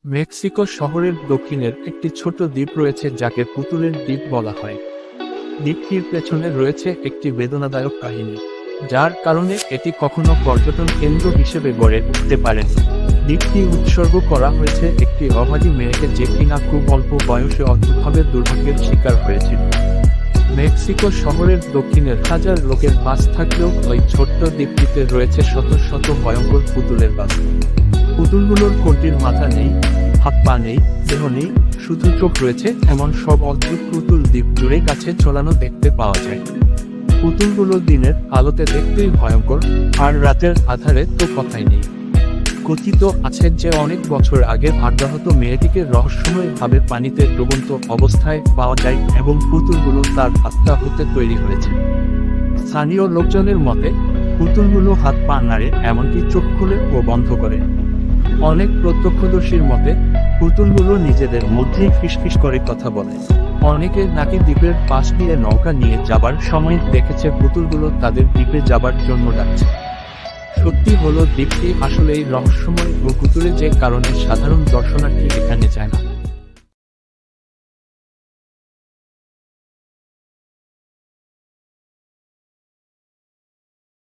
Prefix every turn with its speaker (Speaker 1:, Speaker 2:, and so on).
Speaker 1: Mexico শহরের দক্ষিণের একটি ছোট দ্বীপ রয়েছে যাকে পুতুলের দ্বীপ বলা হয়। দ্বীপটির পেছনে রয়েছে একটি বেদনাদায়ক কাহিনী, যার কারণে এটি কখনো পর্যটন কেন্দ্র হিসেবে গড়ে উঠতে পারেনি। দ্বীপটি উৎসর্গ করা হয়েছে একটি অবাধি মেয়েকে, যে কিনা খুব অল্প বয়সে অদ্ভুতভাবে দুর্ভাগ্যের শিকার হয়েছিল। মেক্সিকো শহরের দক্ষিণের হাজার লোকের বাস থাকলেও ওই ছোট্ট দ্বীপটিতে রয়েছে শত শত ভয়ঙ্কর পুতুলের বাস। পুতুলগুলোর কোনটির মাথা নেই, হাত পা নেই, দেহ নেই, শুধু চোখ রয়েছে। এমন সব অদ্ভুত পুতুল দ্বীপ জুড়ে গাছে ঝোলানো দেখতে পাওয়া যায়। পুতুলগুলো দিনের আলোতে দেখতেই ভয়ঙ্কর, আর রাতের আধারে তো কথাই নেই। কথিত আছে যে অনেক বছর আগে ভাগ্যাহত মেয়েটিকে রহস্যময়ভাবে পানিতে ডুবন্ত অবস্থায় পাওয়া যায় এবং পুতুলগুলো তার আত্মা হতে তৈরি হয়েছে। স্থানীয় লোকজনের মতে পুতুলগুলো হাত পা নাড়ে, এমনকি চোখ খুলে ও বন্ধ করে। অনেক প্রত্যক্ষদর্শীর মতে পুতুলগুলো নিজেদের মধ্যেই ফিসফিস করে কথা বলে। অনেকে নাকি দ্বীপের পাশ দিয়ে নৌকা নিয়ে যাবার সময় দেখেছে পুতুলগুলো তাদের দ্বীপে যাবার জন্য ডাকছে। সত্যি হলো দ্বীপটি আসলেই রহস্যময় ও ভুতুড়ে, যে কারণে সাধারণ দর্শনার্থী এখানে যায় না।